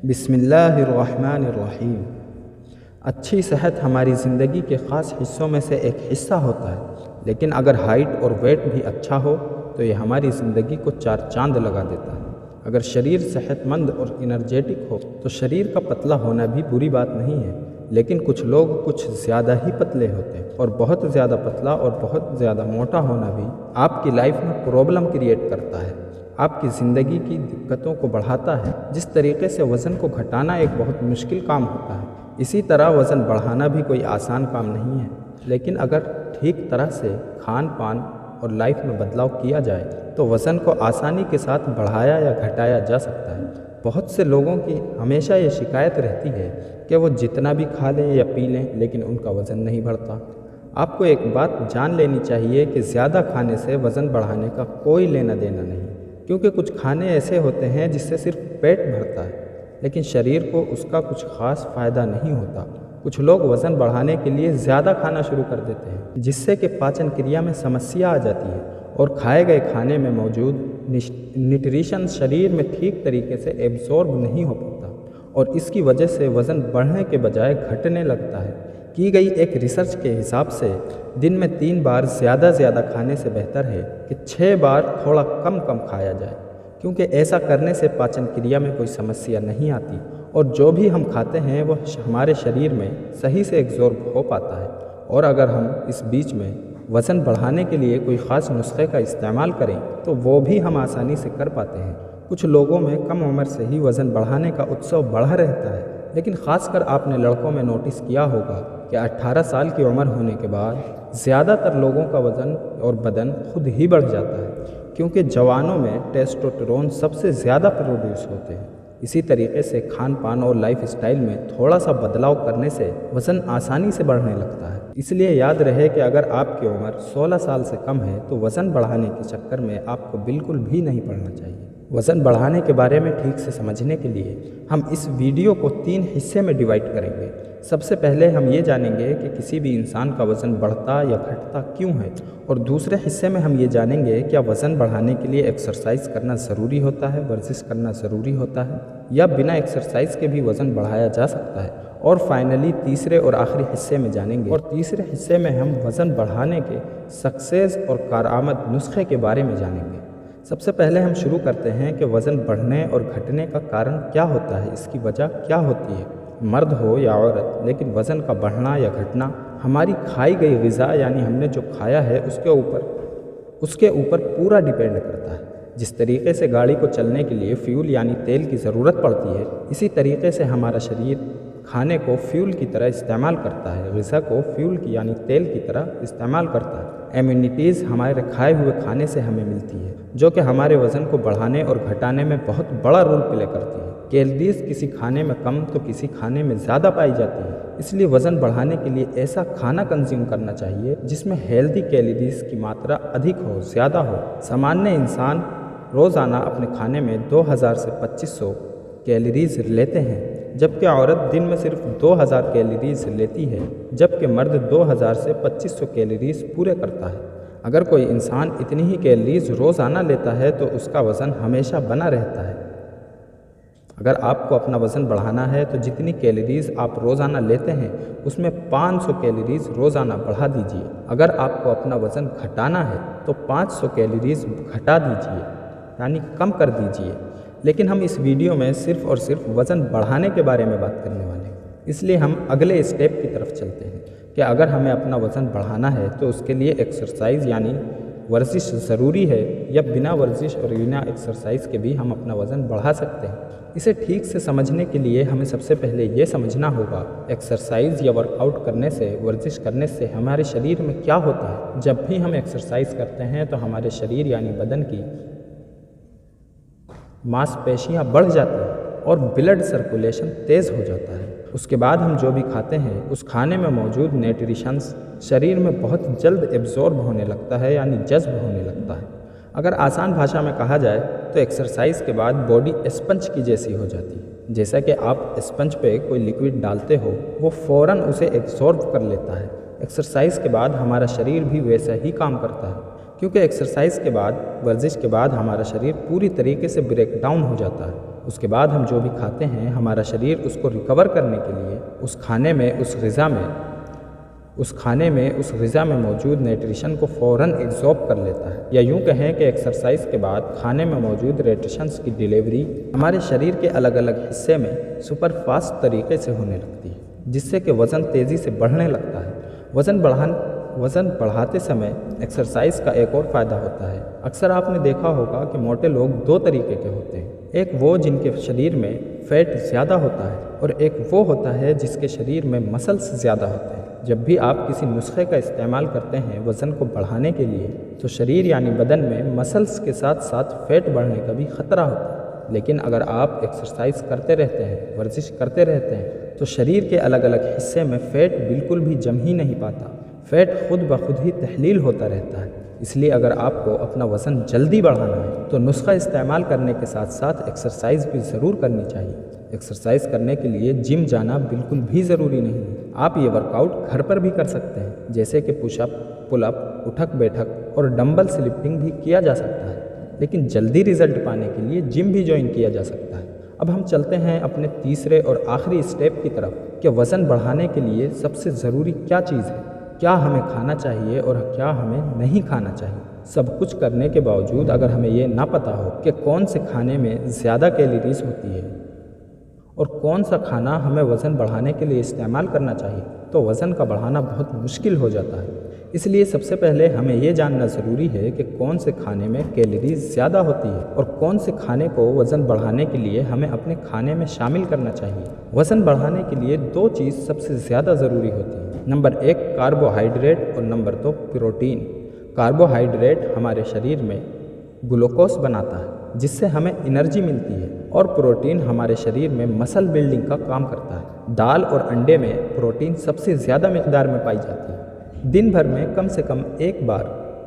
बिस्मिल्लाहिर्रहमानिर्रहीम। अच्छी सेहत हमारी ज़िंदगी के ख़ास हिस्सों में से एक हिस्सा होता है, लेकिन अगर हाइट और वेट भी अच्छा हो तो ये हमारी ज़िंदगी को चार चांद लगा देता है। अगर शरीर सेहतमंद और एनर्जेटिक हो तो शरीर का पतला होना भी बुरी बात नहीं है, लेकिन कुछ लोग कुछ ज़्यादा ही पतले होते हैं और बहुत ज़्यादा पतला और बहुत ज़्यादा मोटा होना भी आपकी लाइफ में प्रॉब्लम क्रिएट करता है, आपकी ज़िंदगी की दिक्कतों को बढ़ाता है। जिस तरीके से वज़न को घटाना एक बहुत मुश्किल काम होता है, इसी तरह वज़न बढ़ाना भी कोई आसान काम नहीं है। लेकिन अगर ठीक तरह से खान पान और लाइफ में बदलाव किया जाए तो वज़न को आसानी के साथ बढ़ाया या घटाया जा सकता है। बहुत से लोगों की हमेशा ये शिकायत रहती है कि वो जितना भी खा लें या पी लें लेकिन उनका वज़न नहीं बढ़ता। आपको एक बात जान लेनी चाहिए कि ज़्यादा खाने से वज़न बढ़ाने का कोई लेना देना नहीं, क्योंकि कुछ खाने ऐसे होते हैं जिससे सिर्फ पेट भरता है लेकिन शरीर को उसका कुछ ख़ास फ़ायदा नहीं होता। कुछ लोग वज़न बढ़ाने के लिए ज़्यादा खाना शुरू कर देते हैं, जिससे कि पाचन क्रिया में समस्या आ जाती है और खाए गए खाने में मौजूद न्यूट्रिशन शरीर में ठीक तरीके से एब्जॉर्ब नहीं हो पाता और इसकी वजह से वज़न बढ़ने के बजाय घटने लगता है। की गई एक रिसर्च के हिसाब से दिन में 3 बार ज़्यादा खाने से बेहतर है कि 6 बार थोड़ा कम खाया जाए, क्योंकि ऐसा करने से पाचन क्रिया में कोई समस्या नहीं आती और जो भी हम खाते हैं वह हमारे शरीर में सही से एब्जॉर्ब हो पाता है। और अगर हम इस बीच में वज़न बढ़ाने के लिए कोई ख़ास नुस्खे का इस्तेमाल करें तो वो भी हम आसानी से कर पाते हैं। कुछ लोगों में कम उम्र से ही वज़न बढ़ाने का उत्सव बढ़ा रहता है, लेकिन ख़ासकर आपने लड़कों में नोटिस किया होगा कि 18 साल की उम्र होने के बाद ज़्यादातर लोगों का वज़न और बदन खुद ही बढ़ जाता है, क्योंकि जवानों में टेस्टोस्टेरोन सबसे ज़्यादा प्रोड्यूस होते हैं। इसी तरीके से खान पान और लाइफ स्टाइल में थोड़ा सा बदलाव करने से वज़न आसानी से बढ़ने लगता है। इसलिए याद रहे कि अगर आपकी उम्र 16 साल से कम है तो वज़न बढ़ाने के चक्कर में आपको बिल्कुल भी नहीं पड़ना चाहिए। वज़न बढ़ाने के बारे में ठीक से समझने के लिए हम इस वीडियो को 3 हिस्से में डिवाइड करेंगे। सबसे पहले हम ये जानेंगे कि किसी भी इंसान का वज़न बढ़ता या घटता क्यों है, और दूसरे हिस्से में हम ये जानेंगे क्या वज़न बढ़ाने के लिए एक्सरसाइज करना ज़रूरी होता है, वर्जिश करना ज़रूरी होता है, या बिना एक्सरसाइज के भी वज़न बढ़ाया जा सकता है। और फाइनली तीसरे और आखिरी हिस्से में जानेंगे, और तीसरे हिस्से में हम वज़न बढ़ाने के सक्सेस और कारआमद नुस्खे के बारे में जानेंगे। सबसे पहले हम शुरू करते हैं कि वज़न बढ़ने और घटने का कारण क्या होता है, इसकी वजह क्या होती है। मर्द हो या औरत, लेकिन वज़न का बढ़ना या घटना हमारी खाई गई ग़िज़ा यानी हमने जो खाया है उसके ऊपर पूरा डिपेंड करता है। जिस तरीके से गाड़ी को चलने के लिए फ्यूल यानी तेल की ज़रूरत पड़ती है, इसी तरीके से हमारा शरीर खाने को फ्यूल की तरह इस्तेमाल करता है, ग़िज़ा को फ्यूल की यानी तेल की तरह इस्तेमाल करता है। इम्यूनिटीज़ हमारे खाए हुए खाने से हमें मिलती है, जो कि हमारे वज़न को बढ़ाने और घटाने में बहुत बड़ा रोल प्ले करती है। कैलोरीज़ किसी खाने में कम तो किसी खाने में ज़्यादा पाई जाती है, इसलिए वज़न बढ़ाने के लिए ऐसा खाना कंज्यूम करना चाहिए जिसमें हेल्दी कैलोरीज़ की मात्रा अधिक हो, ज़्यादा हो। सामान्य इंसान रोज़ाना अपने खाने में 2000 से 2500 कैलोरीज़ लेते हैं, जबकि औरत दिन में सिर्फ 2000 कैलोरीज़ लेती है, जबकि मर्द 2000 से 2500 कैलोरीज़ पूरे करता है। अगर कोई इंसान इतनी ही कैलोरीज़ रोज़ाना लेता है तो उसका वज़न हमेशा बना रहता है। अगर आपको अपना वज़न बढ़ाना है तो जितनी कैलोरीज़ आप रोज़ाना लेते हैं उसमें 500 कैलोरीज़ रोज़ाना बढ़ा दीजिए। अगर आपको अपना वज़न घटाना है तो 500 कैलोरीज़ घटा दीजिए, यानी कम कर दीजिए। लेकिन हम इस वीडियो में सिर्फ़ और सिर्फ वज़न बढ़ाने के बारे में बात करने वाले हैं, इसलिए हम अगले स्टेप की तरफ चलते हैं कि अगर हमें अपना वज़न बढ़ाना है तो उसके लिए एक्सरसाइज यानी वर्जिश ज़रूरी है, या बिना वर्जिश और बिना एक्सरसाइज के भी हम अपना वज़न बढ़ा सकते हैं। इसे ठीक से समझने के लिए हमें सबसे पहले ये समझना होगा एक्सरसाइज या वर्कआउट करने से, वर्जिश करने से हमारे शरीर में क्या होता है। जब भी हम एक्सरसाइज करते हैं तो हमारे शरीर यानी बदन की मांसपेशियाँ बढ़ जाती हैं और ब्लड सर्कुलेशन तेज़ हो जाता है। उसके बाद हम जो भी खाते हैं उस खाने में मौजूद न्यूट्रिशंस शरीर में बहुत जल्द एब्जॉर्ब होने लगता है, यानी जज्ब होने लगता है। अगर आसान भाषा में कहा जाए तो एक्सरसाइज के बाद बॉडी स्पंज की जैसी हो जाती है। जैसा कि आप स्पंज पे कोई लिक्विड डालते हो, वो फ़ौरन उसे एब्जॉर्ब कर लेता है। एक्सरसाइज के बाद हमारा शरीर भी वैसा ही काम करता है, क्योंकि एक्सरसाइज के बाद, वर्जिश के बाद हमारा शरीर पूरी तरीके से ब्रेक डाउन हो जाता है उसके बाद हम जो भी खाते हैं हमारा शरीर उसको रिकवर करने के लिए उस खाने में उस ग़िज़ा में मौजूद न्यूट्रिशन को फ़ौरन एब्ज़ॉर्ब कर लेता है। या यूँ कहें कि एक्सरसाइज के बाद खाने में मौजूद न्यूट्रिशंस की डिलीवरी हमारे शरीर के अलग अलग हिस्से में सुपर फास्ट तरीके से होने लगती है, जिससे कि वज़न तेज़ी से बढ़ने लगता है। वज़न बढ़ाते समय एक्सरसाइज का एक और फ़ायदा होता है। अक्सर आपने देखा होगा कि मोटे लोग दो तरीके के होते हैं, एक वो जिनके शरीर में फ़ैट ज़्यादा होता है और एक वो होता है जिसके शरीर में मसल्स ज़्यादा होते हैं। जब भी आप किसी नुस्खे का इस्तेमाल करते हैं वज़न को बढ़ाने के लिए, तो शरीर यानी बदन में मसल्स के साथ साथ फ़ैट बढ़ने का भी ख़तरा होता है। लेकिन अगर आप एक्सरसाइज करते रहते हैं, वर्जिश करते रहते हैं, तो शरीर के अलग अलग हिस्से में फ़ैट बिल्कुल भी जम ही नहीं पाता। फ़ैट खुद ब खुद ही तहलील होता रहता है। इसलिए अगर आपको अपना वज़न जल्दी बढ़ाना है तो नुस्खा इस्तेमाल करने के साथ साथ एक्सरसाइज भी ज़रूर करनी चाहिए। एक्सरसाइज करने के लिए जिम जाना बिल्कुल भी ज़रूरी नहीं है। आप ये वर्कआउट घर पर भी कर सकते हैं, जैसे कि पुशअप, पुलअप, उठक बैठक और डंबल से लिफ्टिंग भी किया जा सकता है। लेकिन जल्दी रिजल्ट पाने के लिए जिम भी ज्वाइन किया जा सकता है। अब हम चलते हैं अपने तीसरे और आखिरी स्टेप की तरफ कि वज़न बढ़ाने के लिए सबसे ज़रूरी क्या चीज़ है, क्या हमें खाना चाहिए और क्या हमें नहीं खाना चाहिए। सब कुछ करने के बावजूद अगर हमें ये ना पता हो कि कौन से खाने में ज़्यादा कैलोरीज होती है और कौन सा खाना हमें वज़न बढ़ाने के लिए इस्तेमाल करना चाहिए, तो वज़न का बढ़ाना बहुत मुश्किल हो जाता है। इसलिए सबसे पहले हमें ये जानना ज़रूरी है कि कौन से खाने में कैलोरीज ज़्यादा होती है और कौन से खाने को वज़न बढ़ाने के लिए हमें अपने खाने में शामिल करना चाहिए। वज़न बढ़ाने के लिए दो चीज़ सबसे ज़्यादा ज़रूरी होती है। नंबर 1 कार्बोहाइड्रेट और नंबर 2 प्रोटीन। कार्बोहाइड्रेट हमारे शरीर में ग्लूकोज बनाता है जिससे हमें एनर्जी मिलती है, और प्रोटीन हमारे शरीर में मसल बिल्डिंग का काम करता है। दाल और अंडे में प्रोटीन सबसे ज़्यादा मिकदार में पाई जाती है। दिन भर में कम से कम एक बार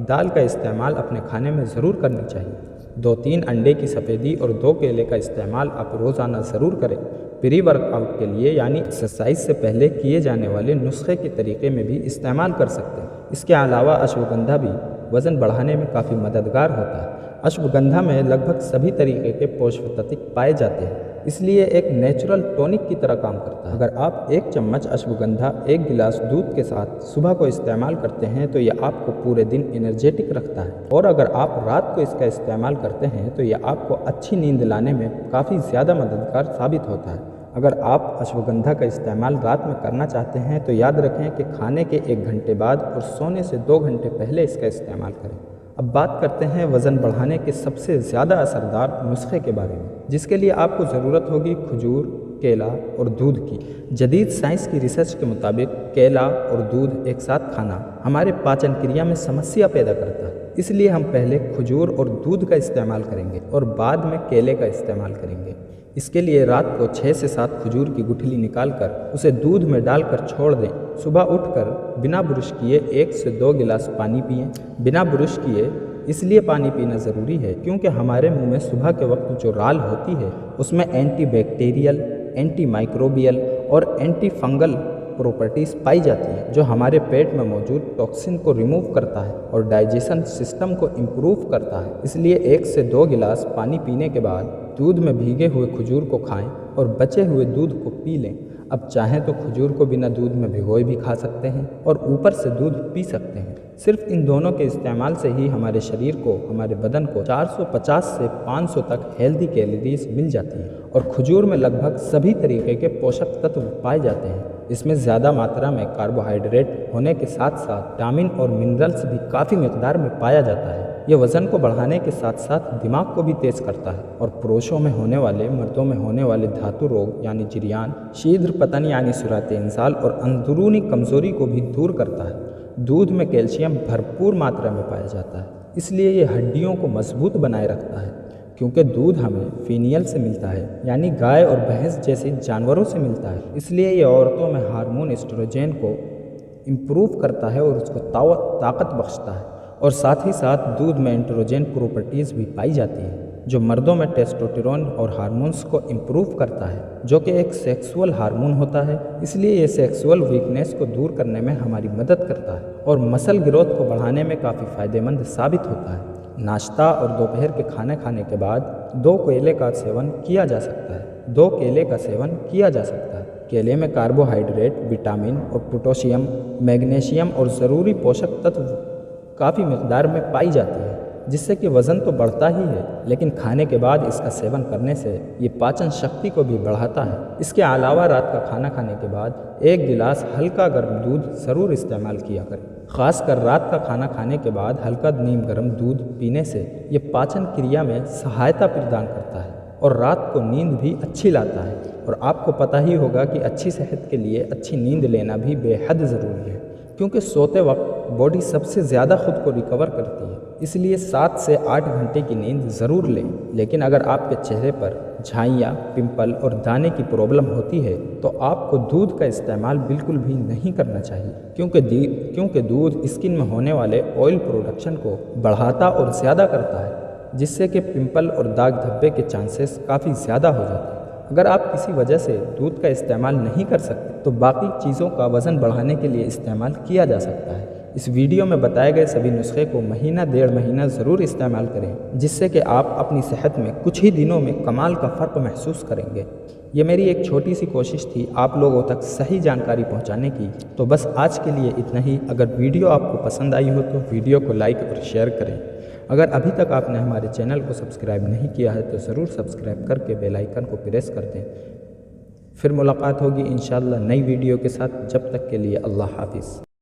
दाल का इस्तेमाल अपने खाने में ज़रूर करनी चाहिए। 2-3 अंडे की सफ़ेदी और 2 केले का इस्तेमाल आप रोज़ाना ज़रूर करें। प्री वर्कआउट के लिए यानी एक्सरसाइज से पहले किए जाने वाले नुस्खे के तरीके में भी इस्तेमाल कर सकते हैं। इसके अलावा अश्वगंधा भी वज़न बढ़ाने में काफ़ी मददगार होता है। अश्वगंधा में लगभग सभी तरीके के पोषक तत्व पाए जाते हैं, इसलिए एक नेचुरल टॉनिक की तरह काम करता है। अगर आप 1 चम्मच अश्वगंधा 1 गिलास दूध के साथ सुबह को इस्तेमाल करते हैं तो यह आपको पूरे दिन एनर्जेटिक रखता है, और अगर आप रात को इसका इस्तेमाल करते हैं तो यह आपको अच्छी नींद लाने में काफ़ी ज़्यादा मददगार साबित होता है। अगर आप अश्वगंधा का इस्तेमाल रात में करना चाहते हैं तो याद रखें कि खाने के 1 घंटे बाद और सोने से 2 घंटे पहले इसका इस्तेमाल करें। अब बात करते हैं वज़न बढ़ाने के सबसे ज़्यादा असरदार नुस्खे के बारे में, जिसके लिए आपको ज़रूरत होगी खजूर, केला और दूध की। जदीद साइंस की रिसर्च के मुताबिक केला और दूध एक साथ खाना हमारे पाचन क्रिया में समस्या पैदा करता है, इसलिए हम पहले खजूर और दूध का इस्तेमाल करेंगे और बाद में केले का इस्तेमाल करेंगे। इसके लिए रात को 6 से 7 खजूर की गुठली निकालकर उसे दूध में डालकर छोड़ दें। सुबह उठकर बिना ब्रश किए 1 से 2 गिलास पानी पिएं। बिना ब्रश किए इसलिए पानी पीना ज़रूरी है क्योंकि हमारे मुंह में सुबह के वक्त जो राल होती है उसमें एंटीबैक्टीरियल, एंटी माइक्रोबियल और एंटी फंगल प्रॉपर्टीज़ पाई जाती है, जो हमारे पेट में मौजूद टॉक्सिन को रिमूव करता है और डाइजेशन सिस्टम को इम्प्रूव करता है। इसलिए 1 से 2 गिलास पानी पीने के बाद दूध में भीगे हुए खजूर को खाएं और बचे हुए दूध को पी लें। अब चाहें तो खजूर को बिना दूध में भिगोए भी खा सकते हैं और ऊपर से दूध पी सकते हैं। सिर्फ इन दोनों के इस्तेमाल से ही हमारे शरीर को, हमारे बदन को 450 से 500 तक हेल्दी कैलोरीज मिल जाती है, और खजूर में लगभग सभी तरीके के पोषक तत्व पाए जाते हैं। इसमें ज़्यादा मात्रा में कार्बोहाइड्रेट होने के साथ साथ विटामिन और मिनरल्स भी काफ़ी मिकदार में पाया जाता है। ये वज़न को बढ़ाने के साथ साथ दिमाग को भी तेज़ करता है और पुरुषों में होने वाले, मर्दों में होने वाले धातु रोग यानी जिरियान, शीघ्र पतन यानी सुरात इंसाल और अंदरूनी कमज़ोरी को भी दूर करता है। दूध में कैल्शियम भरपूर मात्रा में पाया जाता है, इसलिए ये हड्डियों को मजबूत बनाए रखता है। क्योंकि दूध हमें फीनियल से मिलता है, यानी गाय और भैंस जैसे जानवरों से मिलता है, इसलिए ये औरतों में हार्मोन एस्ट्रोजन को इम्प्रूव करता है और उसको ताकत बख्शता है। और साथ ही साथ दूध में एंड्रोजन प्रॉपर्टीज़ भी पाई जाती है जो मर्दों में टेस्टोस्टेरोन और हार्मोन्स को इम्प्रूव करता है, जो कि एक सेक्सुअल हार्मोन होता है। इसलिए ये सेक्सुअल वीकनेस को दूर करने में हमारी मदद करता है और मसल ग्रोथ को बढ़ाने में काफ़ी फ़ायदेमंद साबित होता है। नाश्ता और दोपहर के खाने खाने के बाद 2 केले का सेवन किया जा सकता है। 2 केले का सेवन किया जा सकता है। केले में कार्बोहाइड्रेट, विटामिन और पोटेशियम, मैग्नीशियम और ज़रूरी पोषक तत्व काफ़ी मिकदार में पाई जाती है, जिससे कि वज़न तो बढ़ता ही है, लेकिन खाने के बाद इसका सेवन करने से ये पाचन शक्ति को भी बढ़ाता है। इसके अलावा रात का खाना खाने के बाद 1 गिलास हल्का गर्म दूध ज़रूर इस्तेमाल किया करें। ख़ासकर रात का खाना खाने के बाद हल्का नीम गर्म दूध पीने से ये पाचन क्रिया में सहायता प्रदान करता है और रात को नींद भी अच्छी लाता है। और आपको पता ही होगा कि अच्छी सेहत के लिए अच्छी नींद लेना भी बेहद ज़रूरी है, क्योंकि सोते वक्त बॉडी सबसे ज़्यादा खुद को रिकवर करती है। इसलिए 7 से 8 घंटे की नींद ज़रूर लें। लेकिन अगर आपके चेहरे पर झाइयाँ, पिंपल और दाने की प्रॉब्लम होती है तो आपको दूध का इस्तेमाल बिल्कुल भी नहीं करना चाहिए, क्योंकि दूध स्किन में होने वाले ऑयल प्रोडक्शन को बढ़ाता और ज़्यादा करता है, जिससे कि पिंपल और दाग धब्बे के चांसेस काफ़ी ज़्यादा हो जाते हैं। अगर आप किसी वजह से दूध का इस्तेमाल नहीं कर सकते तो बाकी चीज़ों का वज़न बढ़ाने के लिए इस्तेमाल किया जा सकता है। इस वीडियो में बताए गए सभी नुस्खे को महीना 1.5 महीना ज़रूर इस्तेमाल करें, जिससे कि आप अपनी सेहत में कुछ ही दिनों में कमाल का फ़र्क महसूस करेंगे। ये मेरी एक छोटी सी कोशिश थी आप लोगों तक सही जानकारी पहुंचाने की। तो बस आज के लिए इतना ही। अगर वीडियो आपको पसंद आई हो तो वीडियो को लाइक और शेयर करें। अगर अभी तक आपने हमारे चैनल को सब्सक्राइब नहीं किया है तो ज़रूर सब्सक्राइब करके बेल आइकन को प्रेस कर दें। फिर मुलाकात होगी इंशाअल्लाह नई वीडियो के साथ। जब तक के लिए अल्लाह हाफिज़।